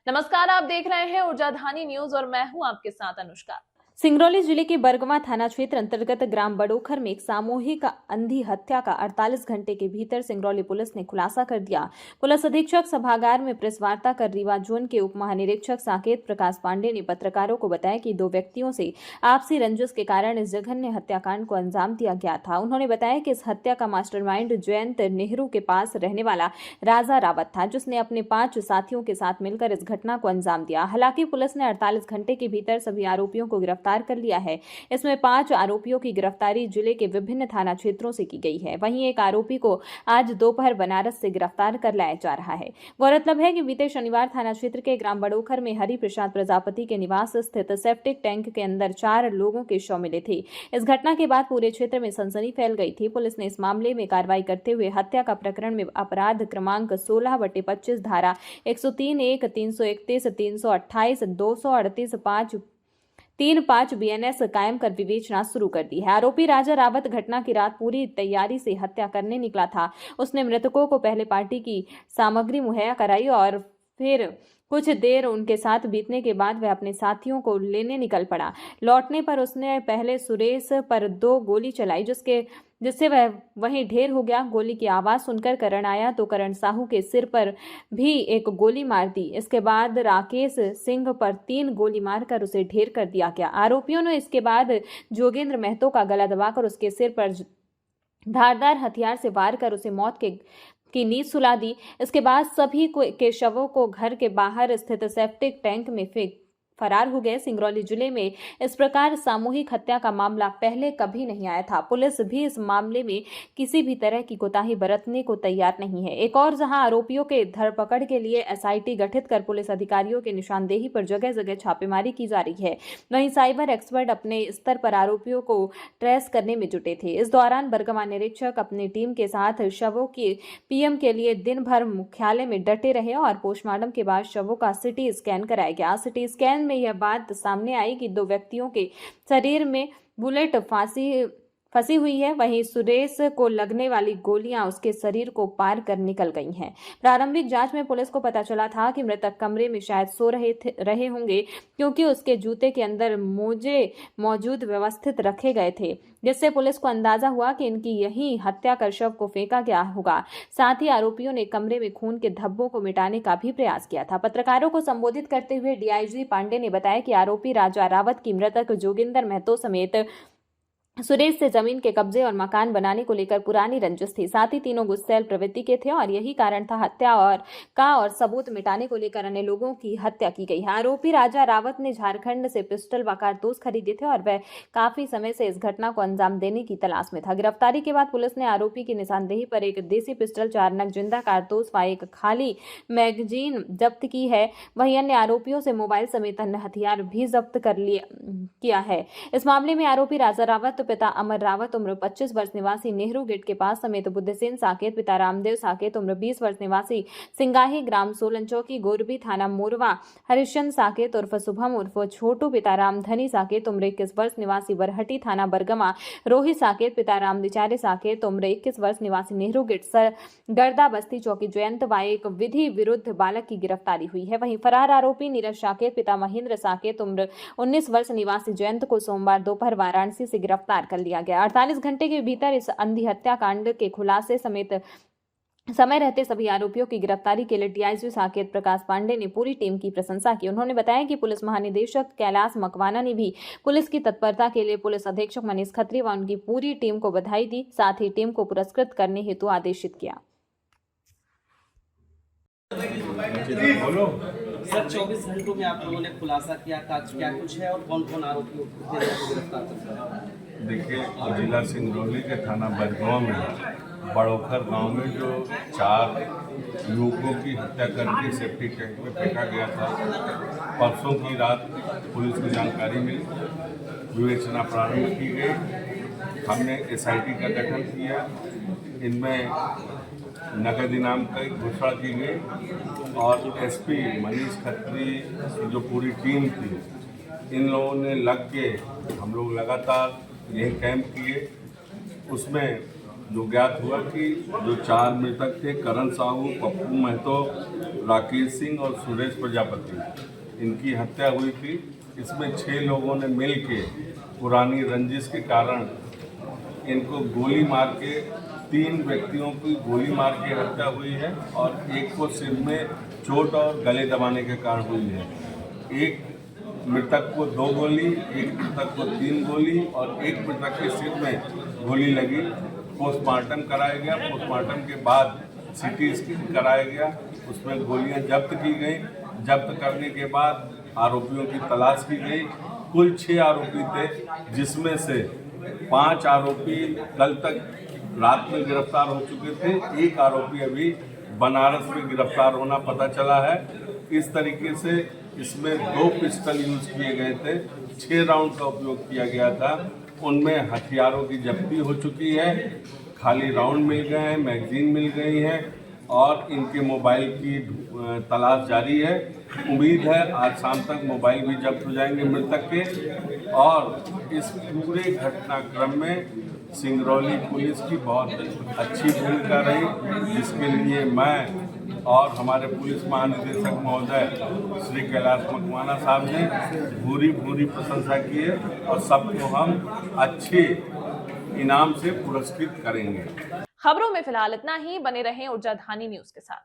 नमस्कार, आप देख रहे हैं ऊर्जाधानी न्यूज और मैं हूं आपके साथ अनुष्का। सिंगरौली जिले के बरगवा थाना क्षेत्र अंतर्गत ग्राम बड़ोखर में एक सामूहिक अंधी हत्या का 48 घंटे के भीतर सिंगरौली पुलिस ने खुलासा कर दिया। पुलिस अधीक्षक सभागार में प्रेस वार्ता कर रीवा जोन के उप महानिरीक्षक साकेत प्रकाश पांडे ने पत्रकारों को बताया कि दो व्यक्तियों से आपसी रंजिश के कारण इस जघन्य हत्याकांड को अंजाम दिया गया था। उन्होंने बताया कि इस हत्या का मास्टरमाइंड जयंत नेहरू के पास रहने वाला राजा रावत था, जिसने अपने 5 साथियों के साथ मिलकर इस घटना को अंजाम दिया। हालांकि पुलिस ने 48 घंटे के भीतर सभी आरोपियों को गिरफ्तार कर लिया है। इसमें 5 आरोपियों की गिरफ्तारी जिले के विभिन्न थाना क्षेत्रों से की गई है। वहीं एक आरोपी को आज दोपहर बनारस से गिरफ्तार कर लाया जा रहा है। गौरतलब है कि बीते शनिवार थाना क्षेत्र के ग्राम बड़ोखर में हरि प्रसाद प्रजापति के निवास स्थित सेप्टिक टैंक के अंदर 4 लोगों के शव मिले थे। इस घटना के बाद पूरे क्षेत्र में सनसनी फैल गई थी। पुलिस ने इस मामले में कार्रवाई करते हुए हत्या का प्रकरण में अपराध क्रमांक 16/25 धारा 103(1), 331, 328, 238, 535 BNS कायम कर विवेचना शुरू कर दी है। आरोपी राजा रावत घटना की रात पूरी तैयारी से हत्या करने निकला था। उसने मृतकों को पहले पार्टी की सामग्री मुहैया कराई और फिर कुछ देर उनके साथ बीतने के बाद वह अपने साथियों को लेने निकल पड़ा। लौटने पर उसने पहले सुरेश पर 2 गोली चलाई, जिससे वह वहीं ढेर हो गया। गोली की आवाज सुनकर करण आया तो करण साहू के सिर पर भी एक गोली मार दी। इसके बाद राकेश सिंह पर 3 गोली मारकर उसे ढेर कर दिया गया। आरोपियों ने इसके बाद जोगेंद्र महतो का गला दबाकर उसके सिर पर धारदार हथियार से वार कर उसे मौत की नींद सुला दी। इसके बाद सभी के शवों को घर के बाहर स्थित सेप्टिक टैंक में फेंक फरार हो गए। सिंगरौली जिले में इस प्रकार सामूहिक हत्या का मामला पहले कभी नहीं आया था। पुलिस भी इस मामले में किसी भी तरह की कोताही बरतने को तैयार नहीं है। एक और जहां आरोपियों के धरपकड़ के लिए SIT गठित कर पुलिस अधिकारियों के निशानदेही पर जगह जगह छापेमारी की जा रही है, वहीं साइबर एक्सपर्ट अपने स्तर पर आरोपियों को ट्रेस करने में जुटे थे। इस दौरान बरगवा निरीक्षक अपनी टीम के साथ शवों की PM के लिए दिन भर मुख्यालय में डटे रहे और पोस्टमार्टम के बाद शवों का CT स्कैन कराया गया। CT स्कैन में यह बात सामने आई कि 2 व्यक्तियों के शरीर में बुलेट फंसी हुई है। वहीं सुरेश को लगने वाली गोलियां उसके शरीर को पार कर निकल गई हैं। प्रारंभिक जांच में पुलिस को पता चला था कि मृतक कमरे में शायद सो रहे होंगे, क्योंकि उसके जूते के अंदर मोजे मौजूद व्यवस्थित रखे गए थे, जिससे पुलिस को अंदाजा हुआ कि इनकी यही हत्या कर शव को फेंका गया होगा। साथ ही आरोपियों ने कमरे में खून के धब्बों को मिटाने का भी प्रयास किया था। पत्रकारों को संबोधित करते हुए DIG पांडे ने बताया कि आरोपी राजा रावत की मृतक जोगिंदर महतो समेत सुरेश से जमीन के कब्जे और मकान बनाने को लेकर पुरानी रंजिश थी। साथ ही तीनों गुस्सैल प्रवृत्ति के थे और यही कारण था हत्या और सबूत मिटाने को लेकर अन्य लोगों की हत्या की गई है। आरोपी राजा रावत ने झारखंड से पिस्टल व कारतूस खरीदे थे और वह काफी समय से इस घटना को अंजाम देने की तलाश में था। गिरफ्तारी के बाद पुलिस ने आरोपी की निशानदेही पर एक देसी पिस्टल, 4 नग जिंदा कारतूस व एक खाली मैगजीन जब्त की है। वहीं अन्य आरोपियों से मोबाइल समेत अन्य हथियार भी जब्त किया है। इस मामले में आरोपी राजा रावत पिता अमर रावत उम्र 25 वर्ष निवासी नेहरू गेट के पास समेत बुद्धसेन साकेत पिता रामदेव साकेत उम्र 20 वर्ष निवासी सिंगाही ग्राम सोलन चौकी गोरबी थाना मोरवा हरिश्चंद साकेत उर्फ शुभम उर्फ छोटू पिता रामधनी साकेत उम्र 21 वर्ष निवासी बरहटी थाना बरगमा रोहित साकेत पिता रामदिचारे साकेत उम्र 21 वर्ष निवासी नेहरू गेट गर्दा बस्ती चौकी जयंत व एक विधि विरुद्ध बालक की गिरफ्तारी हुई है। वहीं फरार आरोपी नीरज साकेत पिता महेंद्र साकेत उम्र 19 वर्ष निवासी जयंत को सोमवार दोपहर वाराणसी से गिरफ्तार कर लिया गया। 48 घंटे के भीतर इस अंधी हत्याकांड के खुलासे समेत समय रहते सभी आरोपियों की गिरफ्तारी के लिए DIG साकेत प्रकाश पांडे ने पूरी टीम की प्रशंसा की। उन्होंने बताया कि पुलिस महानिदेशक कैलाश मकवाना ने भी पुलिस की तत्परता के लिए पुलिस अधीक्षक मनीष खत्री व उनकी पूरी टीम को बधाई दी। साथ ही टीम को पुरस्कृत करने हेतु आदेशित किया। सर 24 घंटों में आप लोगों ने खुलासा किया क्या कुछ है और कौन कौन आरोपियों को गिरफ्तार कर? देखिए, जिला सिंगरौली के थाना बरगवा में बड़ोखर गांव में जो 4 युवकों की हत्या करके सेफ्टी टैंक में फेंका गया था, परसों की रात पुलिस को जानकारी मिली, विवेचना प्रारंभ की गई। हमने SIT का गठन किया, इनमें नगद इनाम की घोषणा की गई और SP मनीष खत्री की जो पूरी टीम थी, इन लोगों ने लग के हम लोग लगातार यही कैंप किए। उसमें जो ज्ञात हुआ कि जो 4 मृतक थे, करण साहू, पप्पू महतो, राकेश सिंह और सुरेश प्रजापति, इनकी हत्या हुई थी। इसमें 6 लोगों ने मिल के पुरानी रंजिश के कारण इनको गोली मार के 3 व्यक्तियों की गोली मार के हत्या हुई है और एक को सिर में चोट और गले दबाने के कारण हुई है। एक मृतक को 2 गोली, एक मृतक को 3 गोली और एक मृतक के सिर में गोली लगी। पोस्टमार्टम कराया गया। पोस्टमार्टम के बाद सीटी स्कैन कराया गया, उसमें गोलियां जब्त की गई। जब्त करने के बाद आरोपियों की तलाश की गई। कुल 6 आरोपी थे, जिसमें से 5 आरोपी कल तक रात में गिरफ्तार हो चुके थे। एक आरोपी अभी बनारस में गिरफ्तार होना पता चला है। इस तरीके से इसमें 2 पिस्टल यूज किए गए थे, 6 राउंड का उपयोग किया गया था। उनमें हथियारों की जब्ती हो चुकी है, खाली राउंड मिल गए हैं, मैगजीन मिल गई है और इनके मोबाइल की तलाश जारी है। उम्मीद है आज शाम तक मोबाइल भी जब्त हो जाएंगे मृतक के। और इस पूरे घटनाक्रम में सिंगरौली पुलिस की बहुत अच्छी भूमिका रही, जिसके लिए मैं और हमारे पुलिस महानिदेशक महोदय श्री कैलाश मकवाना साहब ने भूरी प्रशंसा की है और सबको हम अच्छे इनाम से पुरस्कृत करेंगे। खबरों में फिलहाल इतना ही। बने रहें ऊर्जाधानी न्यूज के साथ।